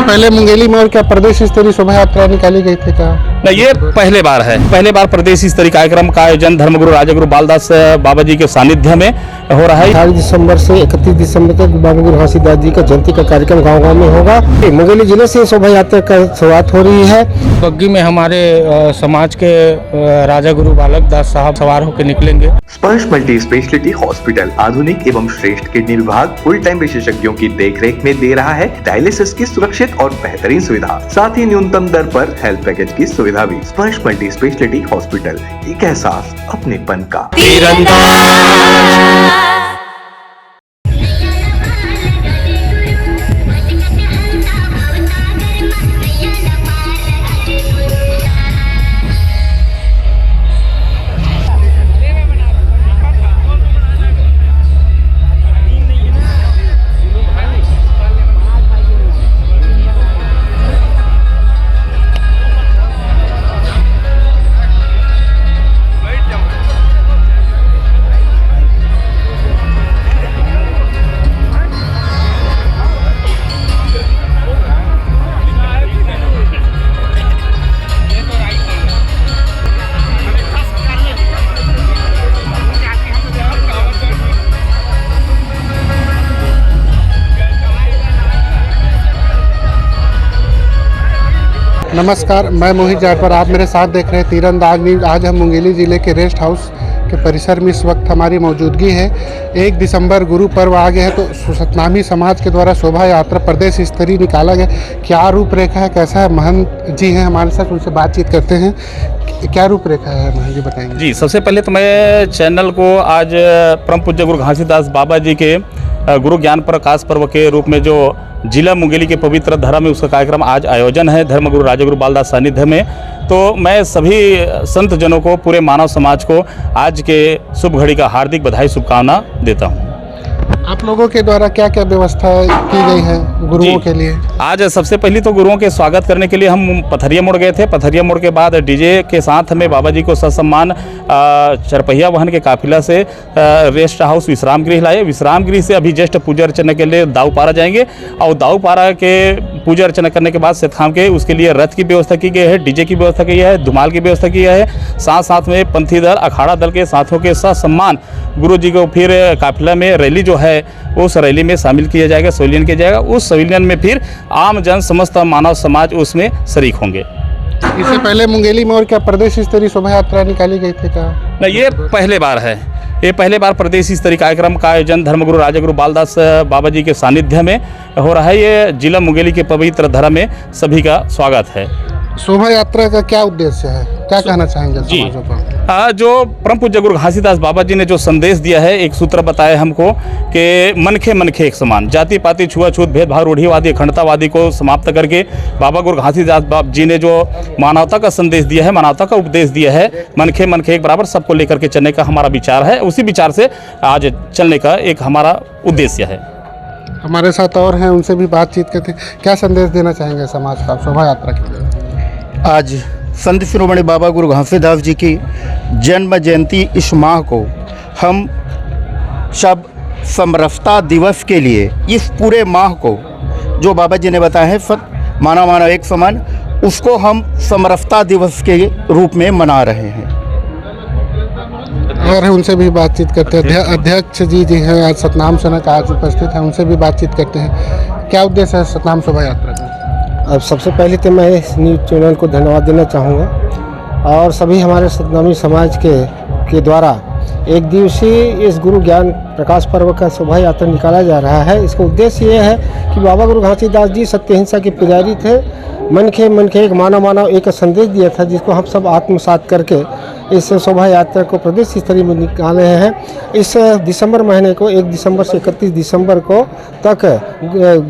पहले मुंगेली में और क्या प्रदेश स्तरीय शोभा यात्रा निकाली गई थी क्या? नहीं, ये पहले बार है। पहले बार प्रदेश स्तरीय कार्यक्रम का आयोजन धर्मगुरु राजगुरु बालदास बाबा जी के सानिध्य में हो रहा है। 18 दिसंबर से 31 दिसंबर तक बाबा गुरु घासीदास जी का जयंती का कार्यक्रम गांव-गांव में होगा। मुंगेली जिले से शोभा यात्रा का शुरुआत हो रही है। बग्गी में हमारे समाज के राजा गुरु बालक दास साहब सवार होकर निकलेंगे। स्पर्श मल्टी स्पेशलिटी हॉस्पिटल आधुनिक एवं श्रेष्ठ किडनी विभाग फुल टाइम विशेषज्ञों की देखरेख में दे रहा है डायलिसिस की सुरक्षित और बेहतरीन सुविधा, साथ ही न्यूनतम दर पर हेल्थ पैकेज की सुविधा भी। स्पर्श मल्टी स्पेशलिटी हॉस्पिटल, एक एहसास अपनेपन का। नमस्कार, मैं मोहित जाटवर, आप मेरे साथ देख रहे हैं तीरंदाज न्यूज। आज हम मुंगेली ज़िले के रेस्ट हाउस के परिसर में इस वक्त हमारी मौजूदगी है। 1 दिसंबर गुरु पर्व आ गया है, तो सतनामी समाज के द्वारा शोभा यात्रा प्रदेश स्तरीय निकाला गया। क्या रूपरेखा है, कैसा है? महंत जी हैं हमारे साथ, उनसे बातचीत करते हैं। क्या रूपरेखा है महंत जी, बताएंगे? जी, सबसे पहले तो मैं चैनल को आज परम पूज्य गुरु घासीदास बाबा जी के गुरु ज्ञान प्रकाश पर्व के रूप में जो जिला मुंगेली के पवित्र धरा में उसका कार्यक्रम आज आयोजन है धर्मगुरु राजगुरु बालदास सानिध्य में, तो मैं सभी संत जनों को, पूरे मानव समाज को आज के शुभ घड़ी का हार्दिक बधाई शुभकामना देता हूँ। आप लोगों के द्वारा क्या क्या व्यवस्था की गई है गुरुओं के लिए? आज सबसे पहले तो गुरुओं के स्वागत करने के लिए हम पथरिया मोड़ गए थे। पथरिया मोड़ के बाद डीजे के साथ हमें बाबा जी को ससम्मान चरपहिया वाहन के काफिला से रेस्ट हाउस विश्राम गृह लाए। विश्राम गृह से अभी जस्ट पूजा अर्चना के लिए दाऊपारा जाएंगे और दाऊपारा के पूजा अर्चना करने के बाद सेतखाम के उसके लिए रथ की व्यवस्था की गई है, डीजे की व्यवस्था की है, धुमाल की व्यवस्था की है। साथ साथ में पंथी दल, अखाड़ा दल के साथियों के ससम्मान गुरु जी को फिर काफिला में रैली जो है उस रैली में शामिल किया जाएगा, संविलियन किया जाएगा। उस संविलियन में फिर आम जन, समस्त मानव समाज उसमें शरीक होंगे। इससे पहले मुंगेली में और क्या प्रदेश स्तरीय शोभा यात्रा निकाली गई थी क्या? नहीं, ये पहले बार है। ये पहले बार प्रदेश स्तरीय कार्यक्रम का आयोजन धर्मगुरु राजगुरु बालदास बाबा जी के सानिध्य में हो रहा है। ये जिला मुंगेली के पवित्र धरा में सभी का स्वागत है। शोभा यात्रा का क्या उद्देश्य है, क्या कहना चाहेंगे समाजों को? जो परम पूज्य गुरु घासीदास बाबा जी ने जो संदेश दिया है, एक सूत्र बताया हमको कि मनखे मनखे एक समान, जाति पाति छुआछूत भेदभाव रूढ़िवादी अखंडतावादी को समाप्त करके बाबा गुरु घासीदास बाबा जी ने जो मानवता का संदेश दिया है, मानवता का उपदेश दिया है, मनखे मनखे एक बराबर, सबको लेकर के चलने का हमारा विचार है। उसी विचार से आज चलने का एक हमारा उद्देश्य है। हमारे साथ और हैं, उनसे भी बातचीत करते हैं। क्या संदेश देना चाहेंगे समाज का शोभा यात्रा के लिए? आज संत शिरोमणि बाबा गुरु घासीदास जी की जन्म जयंती इस माह को हम सब समरसता दिवस के लिए इस पूरे माह को जो बाबा जी ने बताया है सब मानव मानव एक समान, उसको हम समरसता दिवस के रूप में मना रहे हैं। और उनसे भी बातचीत करते हैं। अध्यक्ष जी हैं आज सतनाम सेना आज उपस्थित हैं, उनसे भी बातचीत करते हैं। क्या उद्देश्य है सतनाम शोभा यात्रा का? अब सबसे पहले तो मैं इस न्यूज़ चैनल को धन्यवाद देना चाहूँगा और सभी हमारे सतनामी समाज के द्वारा एक दिवसीय इस गुरु ज्ञान प्रकाश पर्व का शोभा यात्रा निकाला जा रहा है। इसका उद्देश्य ये है कि बाबा गुरु घासीदास जी सत्य हिंसा के पुजारी थे। मनखे मनखे एक, मानव मानव एक संदेश दिया था, जिसको हम सब आत्मसात करके इस शोभा यात्रा को प्रदेश स्तरीय में निकाले हैं। इस दिसंबर महीने को 1 दिसंबर से 31 दिसंबर को तक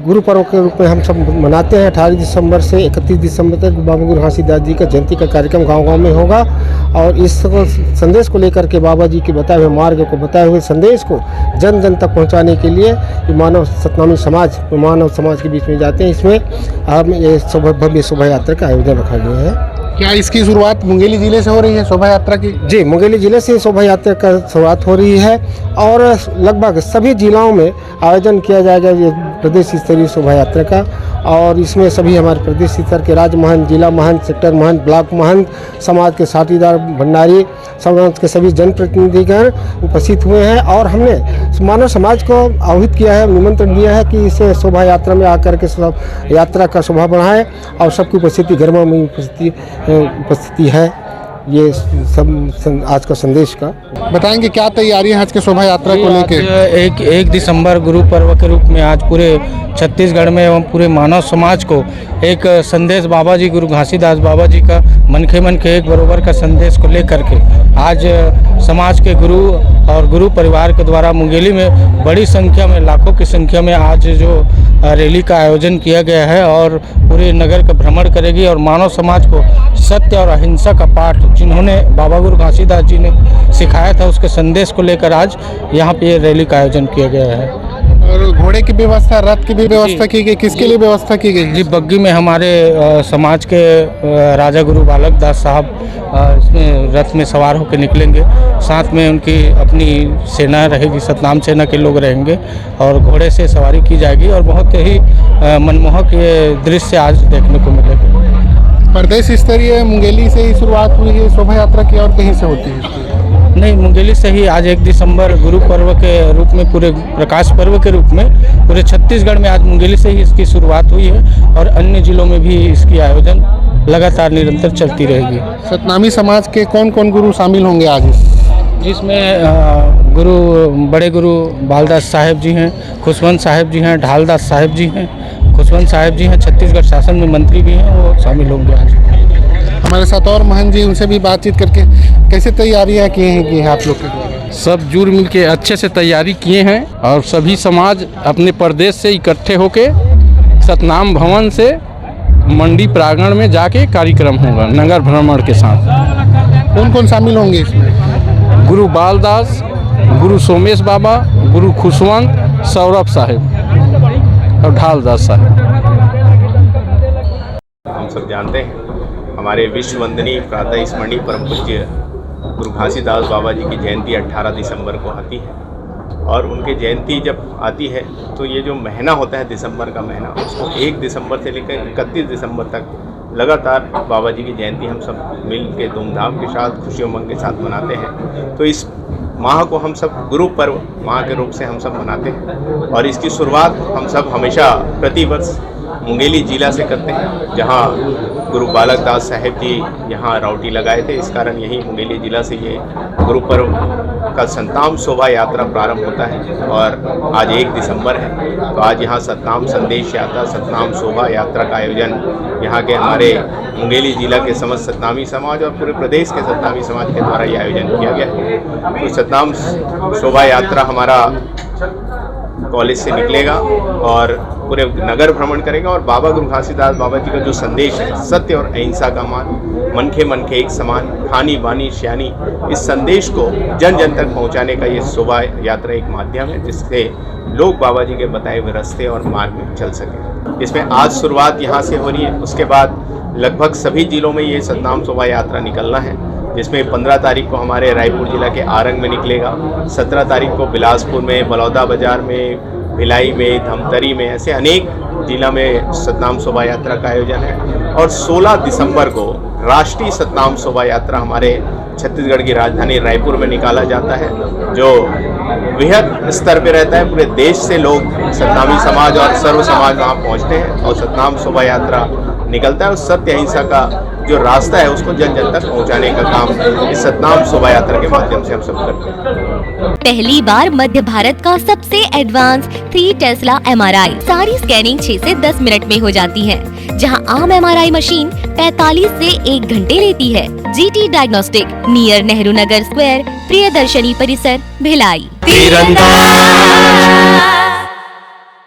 गुरु पर्व के रूप में हम सब मनाते हैं। 18 दिसंबर से 31 दिसंबर तक बाबा गुरु घासीदास जी का जयंती का कार्यक्रम गांव-गांव में होगा और इस संदेश को लेकर के बाबा जी के बताए हुए मार्ग को, बताए हुए संदेश को जन जन तक पहुँचाने के लिए मानव सतनामी समाज, मानव समाज के बीच में जाते हैं। इसमें हम ये भव्य शोभा यात्रा का आयोजन रखा गया है। क्या इसकी शुरुआत मुंगेली जिले से हो रही है शोभा यात्रा की? जी, मुंगेली जिले से शोभा यात्रा का शुरुआत हो रही है और लगभग सभी जिलों में आयोजन किया जाएगा ये प्रदेश स्तरीय शोभा यात्रा का। और इसमें सभी हमारे प्रदेश स्तर के राज्य महंत, जिला महंत, सेक्टर महंत, ब्लॉक महंत, समाज के साथीदार, भंडारी, समाज के सभी जनप्रतिनिधिगण उपस्थित हुए हैं। और हमने मानव समाज को आह्वान किया है, निमंत्रण दिया है कि इसे शोभा यात्रा में आकर के सब यात्रा का शोभा बढ़ाएं और सबकी उपस्थिति गर्मा में उपस्थिति है। ये सब आज का संदेश का बताएंगे क्या तैयारी है आज के शोभा यात्रा को लेकर? एक दिसंबर गुरु पर्व के रूप में आज पूरे छत्तीसगढ़ में एवं पूरे मानव समाज को एक संदेश बाबा जी गुरु घासीदास बाबा जी का मन के एक बरोबर का संदेश को लेकर के आज समाज के गुरु और गुरु परिवार के द्वारा मुंगेली में बड़ी संख्या में, लाखों की संख्या में आज जो रैली का आयोजन किया गया है और पूरे नगर का भ्रमण करेगी और मानव समाज को सत्य और अहिंसा का पाठ जिन्होंने बाबा गुरु घासीदास जी ने सिखाया था उसके संदेश को लेकर आज यहाँ पे रैली का आयोजन किया गया है। और घोड़े की व्यवस्था, रथ की भी व्यवस्था की गई, किसके लिए व्यवस्था की गई? जी, बग्गी में हमारे समाज के राजा गुरु बालक दास साहब इसमें रथ में सवार होकर निकलेंगे। साथ में उनकी अपनी सेना रहेगी, सतनाम सेना के लोग रहेंगे और घोड़े से सवारी की जाएगी और बहुत ही मनमोहक ये दृश्य आज देखने को मिलेगा। प्रदेश स्तरीय मुंगेली से ही शुरुआत हुई है शोभा यात्रा की और कहीं से होती है? नहीं, मुंगेली से ही आज 1 दिसंबर गुरु पर्व के रूप में, पूरे प्रकाश पर्व के रूप में पूरे छत्तीसगढ़ में आज मुंगेली से ही इसकी शुरुआत हुई है और अन्य जिलों में भी इसकी आयोजन लगातार निरंतर चलती रहेगी। सतनामी समाज के कौन कौन गुरु शामिल होंगे आज? जिसमें बड़े गुरु बालदास साहेब जी हैं, खुशवंत साहेब जी हैं, ढालदास साहेब जी हैं, खुशवंत साहेब जी हैं, छत्तीसगढ़ शासन में मंत्री भी हैं, वो शामिल होंगे आज। हमारे साथ और महंत जी, उनसे भी बातचीत करके कैसे तैयारियां की हैं आप लोग के द्वारा? सब जुड़ मिल के अच्छे से तैयारी किए हैं और सभी समाज अपने प्रदेश से इकट्ठे होके सतनाम भवन से मंडी प्रांगण में जाके कार्यक्रम होगा नगर भ्रमण के साथ। कौन कौन शामिल होंगे इसमें? गुरु बालदास, गुरु सोमेश बाबा, गुरु खुशवंत, सौरभ साहेब और ढालदास साहेब। हम सब जानते हैं हमारे विश्व वंदनीय प्रातः स्मरणीय परम पूज्य गुरु घासीदास बाबा जी की जयंती 18 दिसंबर को आती है और उनकी जयंती जब आती है तो ये जो महीना होता है दिसंबर का महीना, उसको 1 दिसंबर से लेकर 31 दिसंबर तक लगातार बाबा जी की जयंती हम सब मिल के धूमधाम के साथ, खुशी उमंग के साथ मनाते हैं। तो इस माह को हम सब गुरु पर्व माह के रूप से हम सब मनाते हैं और इसकी शुरुआत हम सब हमेशा प्रतिवर्ष मुंगेली जिला से करते हैं, जहां गुरु बालक दास साहेब जी यहाँ राउटी लगाए थे। इस कारण यही मुंगेली जिला से ये गुरु पर्व का सतनाम शोभा यात्रा प्रारंभ होता है और आज 1 दिसंबर है तो आज यहाँ सतनाम संदेश यात्रा, सतनाम शोभा यात्रा का आयोजन यहाँ के हमारे मुंगेली जिला के समस्त सतनामी समाज और पूरे प्रदेश के सतनामी समाज के द्वारा ये आयोजन किया गया है। तो सतनाम शोभा यात्रा हमारा कॉलेज से निकलेगा और पूरे नगर भ्रमण करेगा और बाबा गुरु घासीदास बाबा जी का जो संदेश है, सत्य और अहिंसा का मान, मन के एक समान, खानी बानी श्यानी, इस संदेश को जन जन तक पहुंचाने का ये शोभा यात्रा एक माध्यम है जिससे लोग बाबा जी के बताए हुए रास्ते और मार्ग में चल सकें। इसमें आज शुरुआत यहाँ से हो रही है, उसके बाद लगभग सभी जिलों में ये सतनाम शोभा यात्रा निकलना है, जिसमें 15 तारीख को हमारे रायपुर जिला के आरंग में निकलेगा, 17 तारीख को बिलासपुर में, बलौदा बाजार में, भिलाई में, धमतरी में, ऐसे अनेक जिला में सतनाम शोभा यात्रा का आयोजन है और 16 दिसंबर को राष्ट्रीय सतनाम शोभा यात्रा हमारे छत्तीसगढ़ की राजधानी रायपुर में निकाला जाता है, जो वृहद स्तर पे रहता है। पूरे देश से लोग सतनामी समाज और सर्व समाज वहाँ पहुँचते हैं और सतनाम शोभा यात्रा निकलता है और सत्य अहिंसा का जो रास्ता है उसको जन जन तक पहुँचाने का काम इस सतनाम शोभा यात्रा के माध्यम से हम सब करते हैं। पहली बार मध्य भारत का सबसे एडवांस 3 टेस्ला MRI, सारी स्कैनिंग 6 से 10 मिनट में हो जाती है, जहां आम MRI मशीन 45 से 1 घंटे लेती है। GT diagnostic, near Nehru Nagar square, Priyadarshini परिसर, भिलाई।